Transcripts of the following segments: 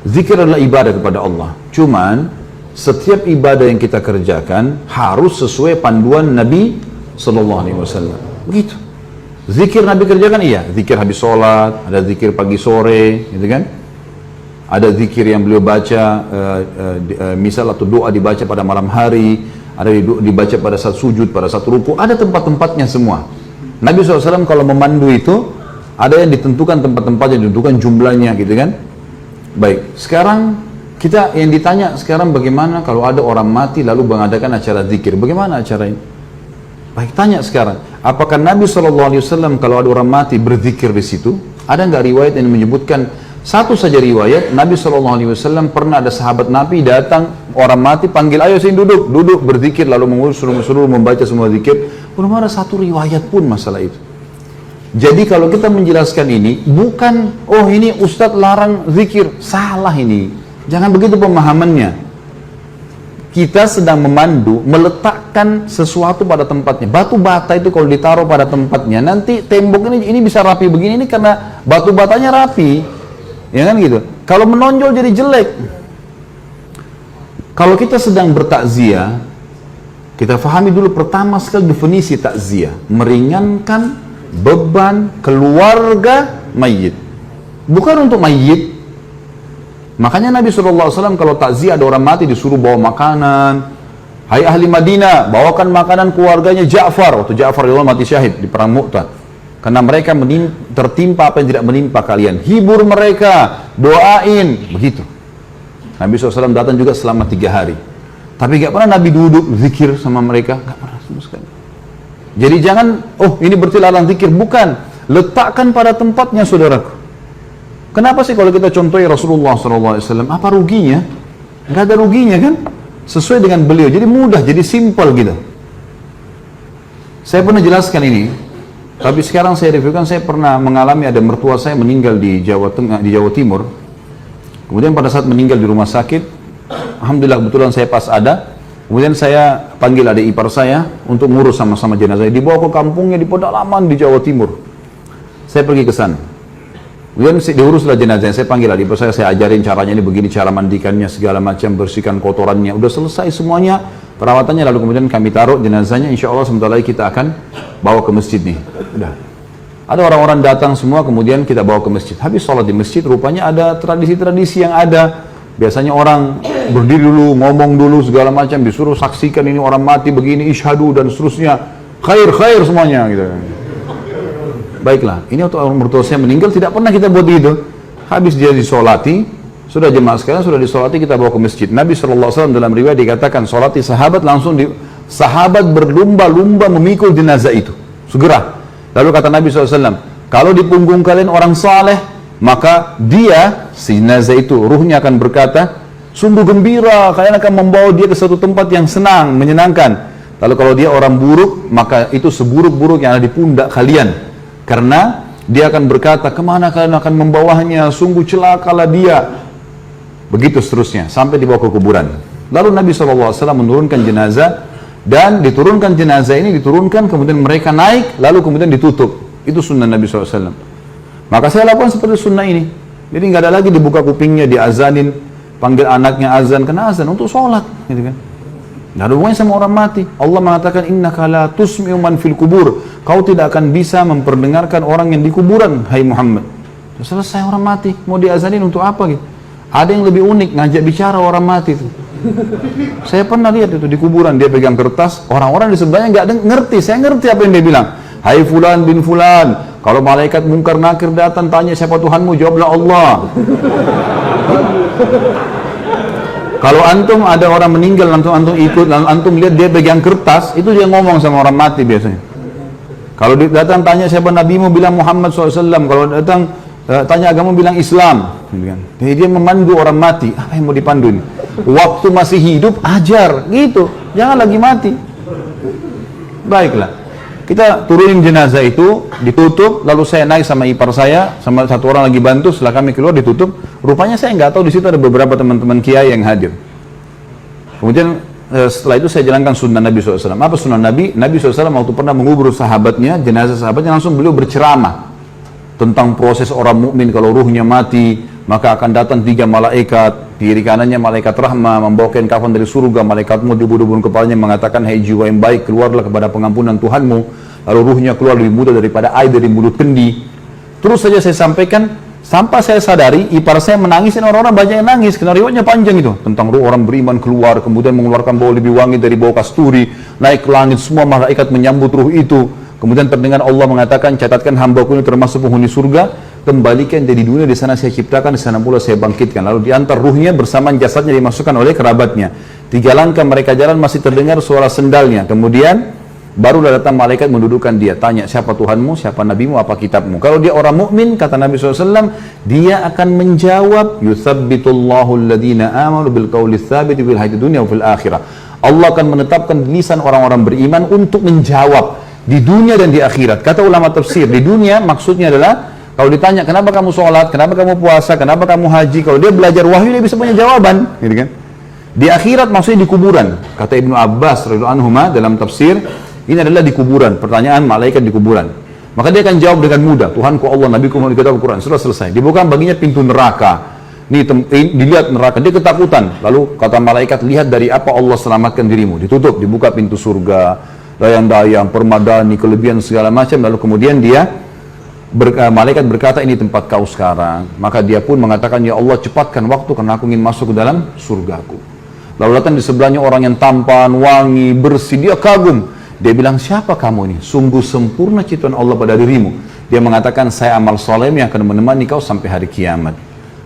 Zikir adalah ibadah kepada Allah. Cuman setiap ibadah yang kita kerjakan harus sesuai panduan Nabi Sallallahu Alaihi Wasallam. Begitu. Zikir Nabi kerjakan iya, zikir habis sholat, ada zikir pagi sore, gitu kan? Ada zikir yang beliau baca, misal atau doa dibaca pada malam hari, ada dibaca pada saat sujud, pada saat ruku, ada tempat-tempatnya semua. Nabi SAW kalau memandu itu, ada yang ditentukan tempat-tempatnya, ditentukan jumlahnya, gitu kan? Baik, sekarang kita yang ditanya sekarang bagaimana kalau ada orang mati lalu mengadakan acara zikir, bagaimana acara ini? Baik, tanya sekarang, apakah Nabi SAW kalau ada orang mati berzikir di situ? Ada nggak riwayat yang menyebutkan satu saja riwayat Nabi SAW pernah ada sahabat Nabi datang orang mati panggil ayo sini duduk berzikir lalu suruh membaca semua zikir. Belum ada satu riwayat pun masalah itu. Jadi kalau kita menjelaskan ini bukan oh ini Ustadz larang zikir, salah ini. Jangan begitu pemahamannya. Kita sedang memandu, meletakkan sesuatu pada tempatnya. Batu bata itu kalau ditaruh pada tempatnya, nanti tembok ini bisa rapi begini, ini karena batu batanya rapi. Ya kan gitu. Kalau menonjol jadi jelek. Kalau kita sedang bertakziah, kita fahami dulu pertama sekali definisi takziah. Meringankan beban keluarga mayit. Bukan untuk mayit. Makanya Nabi SAW kalau takziah ada orang mati disuruh bawa makanan. Hai ahli Madinah, bawakan makanan keluarganya Ja'far. Waktu Ja'far mati syahid di perang Mu'tah. Karena mereka tertimpa apa yang tidak menimpa kalian. Hibur mereka, doain, begitu. Nabi SAW datang juga selama 3 hari. Tapi gak pernah Nabi duduk zikir sama mereka, gak pernah sama sekali. Jadi jangan, oh ini berarti larang zikir, bukan. Letakkan pada tempatnya saudaraku. Kenapa sih kalau kita contohi Rasulullah SAW, apa ruginya? Gak ada ruginya kan? Sesuai dengan beliau, jadi mudah, jadi simple gitu. Saya pernah jelaskan ini, tapi sekarang saya reviewkan, saya pernah mengalami ada mertua saya meninggal di Jawa Tengah, di Jawa Timur. Kemudian pada saat meninggal di rumah sakit, alhamdulillah kebetulan saya pas ada. Kemudian saya panggil adik ipar saya untuk ngurus sama-sama jenazah. Dibawa ke kampungnya di pedalaman di Jawa Timur. Saya pergi ke sana. Kemudian diuruslah jenazahnya. Saya panggil adik ipar saya ajarin caranya ini begini, cara mandikannya segala macam, bersihkan kotorannya. Udah selesai semuanya perawatannya, lalu kemudian kami taruh jenazahnya. Insya Allah sebentar lagi kita akan bawa ke masjid nih. Udah. Ada orang-orang datang semua, kemudian kita bawa ke masjid. Habis sholat di masjid, rupanya ada tradisi-tradisi yang ada. Biasanya orang berdiri dulu, ngomong dulu, segala macam, disuruh saksikan ini orang mati begini, isyhadu dan seterusnya. Khair semuanya gitu. Baiklah, ini waktu orang mertua saya meninggal, tidak pernah kita buat itu. Habis dia disolati, sudah jemaah sekalian, sudah disolati, kita bawa ke masjid. Nabi SAW dalam riwayat dikatakan, solati sahabat langsung sahabat berlumba-lumba memikul jenazah itu. Segera. Lalu kata Nabi SAW, kalau di punggung kalian orang saleh, maka dia, si jenazah itu, ruhnya akan berkata, sungguh gembira, kalian akan membawa dia ke suatu tempat yang senang, menyenangkan. Lalu kalau dia orang buruk, maka itu seburuk-buruk yang ada di pundak kalian. Karena dia akan berkata, kemana kalian akan membawanya, sungguh celakalah dia. Begitu seterusnya, sampai dibawa ke kuburan. Lalu Nabi SAW menurunkan jenazah, dan diturunkan jenazah ini, diturunkan, kemudian mereka naik, lalu kemudian ditutup. Itu sunnah Nabi SAW. Maka saya lakukan seperti sunnah ini. Jadi nggak ada lagi dibuka kupingnya, diazanin, panggil anaknya azan, kena azan untuk sholat. Gitu kan. Nggak ada hubungannya sama orang mati. Allah mengatakan, innaka la tusmi'u man fil kubur. Kau tidak akan bisa memperdengarkan orang yang di kuburan, hai Muhammad. Selesai orang mati, mau diazanin untuk apa gitu? Ada yang lebih unik, ngajak bicara orang mati itu. Saya pernah lihat itu di kuburan, dia pegang kertas, orang-orang di sebelahnya nggak ngerti, saya ngerti apa yang dia bilang. Hai fulan bin fulan, kalau malaikat mungkar nakir datang tanya siapa Tuhanmu, jawablah Allah. Kalau antum ada orang meninggal, antum ikut, antum lihat dia pegang kertas, itu dia ngomong sama orang mati biasanya. Kalau datang tanya siapa nabimu, bilang Muhammad SAW. Kalau datang tanya agama, bilang Islam. Jadi dia memandu orang mati. Apa yang mau dipandu ini? Waktu masih hidup ajar gitu, jangan lagi mati. Baiklah, kita turunin jenazah itu, ditutup, lalu saya naik sama ipar saya, sama satu orang lagi bantu. Setelah kami keluar ditutup, rupanya saya nggak tahu di situ ada beberapa teman-teman kiai yang hadir. Kemudian setelah itu saya jalankan sunnah Nabi SAW. Apa sunnah Nabi? Nabi SAW waktu pernah mengubur sahabatnya, jenazah sahabatnya, langsung beliau berceramah tentang proses orang mukmin kalau ruhnya mati, maka akan datang 3 malaikat, kiri kanannya malaikat rahmah, membawakan kafan dari surga, malaikat maut dibunuh-bunuh kepalanya mengatakan, hai jiwa yang baik, keluarlah kepada pengampunan Tuhanmu, lalu ruhnya keluar lebih mudah daripada air dari mulut kendi. Terus saja saya sampaikan, sampai saya sadari, ipar saya menangis dan orang-orang banyak yang nangis, karena riwayatnya panjang itu, tentang ruh orang beriman keluar, kemudian mengeluarkan bau lebih wangi dari bau kasturi, naik ke langit, semua malaikat menyambut ruh itu, kemudian terdengar Allah mengatakan, catatkan hambaku ini termasuk penghuni surga, kembalikan dari dunia, di sana saya ciptakan, di sana pula saya bangkitkan. Lalu diantar ruhnya bersamaan jasadnya dimasukkan oleh kerabatnya. 3 langkah mereka jalan masih terdengar suara sendalnya. Kemudian barulah datang malaikat mendudukkan dia. Tanya, siapa Tuhanmu, siapa Nabimu, apa kitabmu? Kalau dia orang mukmin, kata Nabi SAW, dia akan menjawab, yuthabbitullahu alladhina amanu bil qawli tsabiti fil hayatid dunya wa fil akhirah. Allah akan menetapkan lisan orang-orang beriman untuk menjawab di dunia dan di akhirat. Kata ulama tafsir, di dunia maksudnya adalah kalau ditanya, kenapa kamu sholat, kenapa kamu puasa, kenapa kamu haji, kalau dia belajar wahyu, dia bisa punya jawaban, gitu kan? Di akhirat maksudnya di kuburan. Kata Ibnu Abbas radhiyallahu anhu dalam tafsir, ini adalah di kuburan, pertanyaan malaikat di kuburan. Maka dia akan jawab dengan mudah, Tuhanku Allah, Nabiku Muhammad, kitab Al-Quran, sudah selesai. Dibukakan baginya pintu neraka. Dilihat neraka, dia ketakutan. Lalu kata malaikat, lihat dari apa Allah selamatkan dirimu. Ditutup, dibuka pintu surga, dayang-dayang, permadani, kelebihan segala macam. Lalu kemudian dia malaikat berkata, ini tempat kau sekarang. Maka dia pun mengatakan, ya Allah cepatkan waktu karena aku ingin masuk ke dalam surgaku. Lalu datang di sebelahnya orang yang tampan, wangi, bersih. Dia kagum. Dia bilang, siapa kamu ini? Sungguh sempurna ciptaan Allah pada dirimu. Dia mengatakan, saya amal soleh yang akan menemani kau sampai hari kiamat.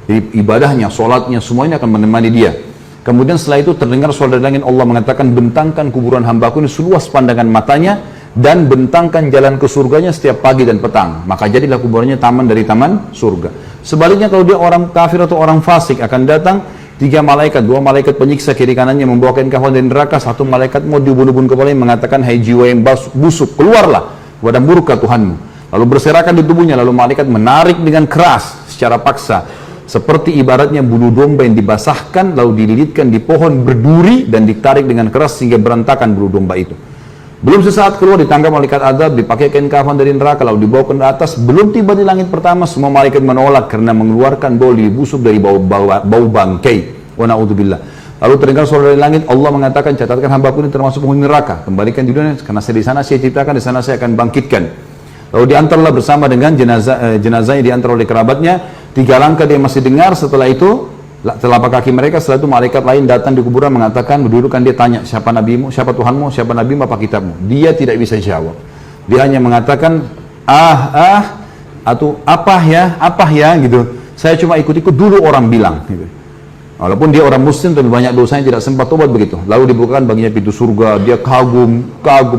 Jadi ibadahnya, sholatnya, semuanya akan menemani dia. Kemudian setelah itu terdengar suara dari langit, Allah mengatakan, bentangkan kuburan hambaku ini seluas pandangan matanya, dan bentangkan jalan ke surganya setiap pagi dan petang. Maka jadilah kuburannya taman dari taman surga. Sebaliknya kalau dia orang kafir atau orang fasik, akan datang 3 malaikat, 2 malaikat penyiksa kiri kanannya membawakan kafan dari neraka, 1 malaikat mau dibunuh-bunuh kepalanya mengatakan, hai jiwa yang busuk, keluarlah, kepada murka Tuhanmu. Lalu berserakan di tubuhnya, lalu malaikat menarik dengan keras secara paksa, seperti ibaratnya bulu domba yang dibasahkan lalu dililitkan di pohon berduri dan ditarik dengan keras sehingga berantakan bulu domba itu. Belum sesaat keluar, ditangkap malaikat azab, dipakai kain kafan dari neraka, lalu dibawa ke atas. Belum tiba di langit pertama, semua malaikat menolak karena mengeluarkan bau busuk dari bau bangkai. Wa na'udzubillah. Lalu terdengar suara dari langit, Allah mengatakan, catatkan hambaku ini termasuk penghuni neraka. Kembalikan di dunia, karena di sana saya ciptakan, di sana saya akan bangkitkan. Lalu diantarlah bersama dengan jenazahnya diantar oleh kerabatnya. 3 langkah dia masih dengar, setelah itu telapak kaki mereka, setelah itu malaikat lain datang di kuburan mengatakan, mendudukan dia, tanya, siapa nabimu, siapa Tuhanmu, siapa nabimu, apa kitabmu? Dia tidak bisa jawab. Dia hanya mengatakan, atau apa ya, gitu. Saya cuma ikut-ikut dulu orang bilang, gitu. Walaupun dia orang muslim, tapi banyak dosanya tidak sempat tobat begitu. Lalu dibukakan baginya pintu surga, dia kagum,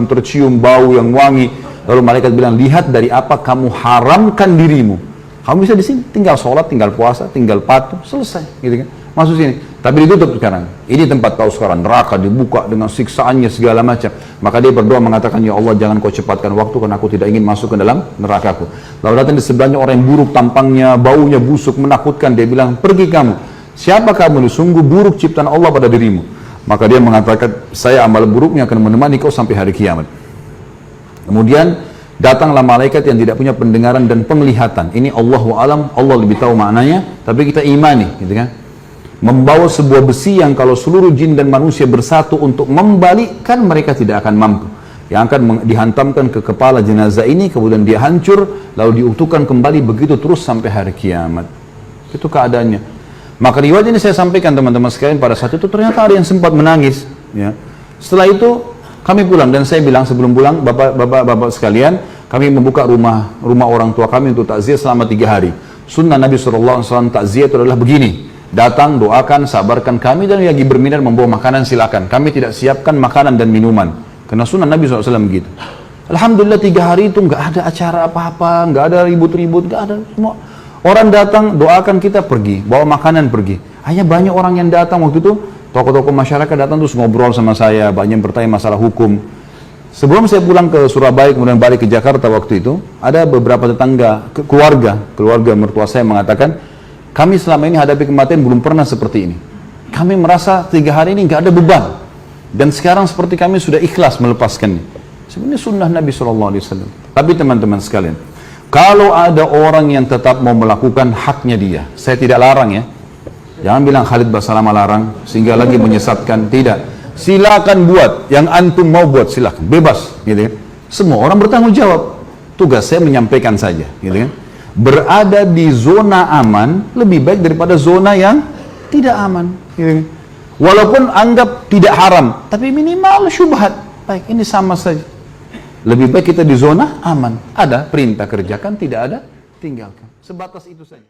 tercium bau yang wangi. Lalu malaikat bilang, lihat dari apa kamu haramkan dirimu. Kamu bisa di sini, tinggal sholat, tinggal puasa, tinggal patuh, selesai, gitu kan? Masuk sini. Tapi ditutup sekarang. Ini tempat kau sekarang, neraka dibuka dengan siksaannya segala macam. Maka dia berdoa mengatakan, ya Allah jangan kau cepatkan waktu karena aku tidak ingin masuk ke dalam nerakaku. Lalu datang di sebelahnya orang yang buruk tampangnya, baunya busuk, menakutkan. Dia bilang, pergi kamu. Siapa kamu ini? Sungguh buruk ciptaan Allah pada dirimu. Maka dia mengatakan, saya amal buruknya akan menemani kau sampai hari kiamat. Kemudian datanglah malaikat yang tidak punya pendengaran dan penglihatan. Ini Allahu alam, Allah lebih tahu maknanya, tapi kita imani, gitu kan? Membawa sebuah besi yang kalau seluruh jin dan manusia bersatu untuk membalikkan, mereka tidak akan mampu. Yang akan dihantamkan ke kepala jenazah ini, kemudian dia hancur, lalu diutuhkan kembali begitu terus sampai hari kiamat. Itu keadaannya. Maka riwayat ini saya sampaikan teman-teman sekalian, pada saat itu ternyata ada yang sempat menangis. Ya. Setelah itu kami pulang, dan saya bilang sebelum pulang, bapak-bapak sekalian, kami membuka rumah orang tua kami untuk takziah selama 3 hari. Sunnah Nabi SAW takziah itu adalah begini, datang, doakan, sabarkan kami, dan lagi berminat membawa makanan silakan. Kami tidak siapkan makanan dan minuman, karena sunnah Nabi SAW begitu. Alhamdulillah 3 hari itu nggak ada acara apa-apa, nggak ada ribut-ribut, nggak ada semua. Orang datang, doakan kita, pergi, bawa makanan, pergi. Hanya banyak orang yang datang waktu itu, tokoh-tokoh masyarakat datang terus ngobrol sama saya, banyak yang bertanya masalah hukum. Sebelum saya pulang ke Surabaya, kemudian balik ke Jakarta waktu itu, ada beberapa tetangga, keluarga mertua saya mengatakan, kami selama ini hadapi kematian belum pernah seperti ini. Kami merasa 3 hari ini nggak ada beban. Dan sekarang seperti kami sudah ikhlas melepaskannya. Sebenarnya sunnah Nabi SAW. Tapi teman-teman sekalian, Kalau ada orang yang tetap mau melakukan haknya dia, saya tidak larang ya. Jangan bilang Khalid Basalamah larang, sehingga lagi menyesatkan. Tidak. Silakan buat. Yang antum mau buat, silakan. Bebas. Gitu kan. Semua orang bertanggung jawab. Tugas saya menyampaikan saja. Gitu kan. Berada di zona aman, lebih baik daripada zona yang tidak aman. Gitu kan. Walaupun anggap tidak haram, tapi minimal syubhat. Baik, ini sama saja. Lebih baik kita di zona aman. Ada perintah kerjakan, tidak ada tinggalkan. Sebatas itu saja.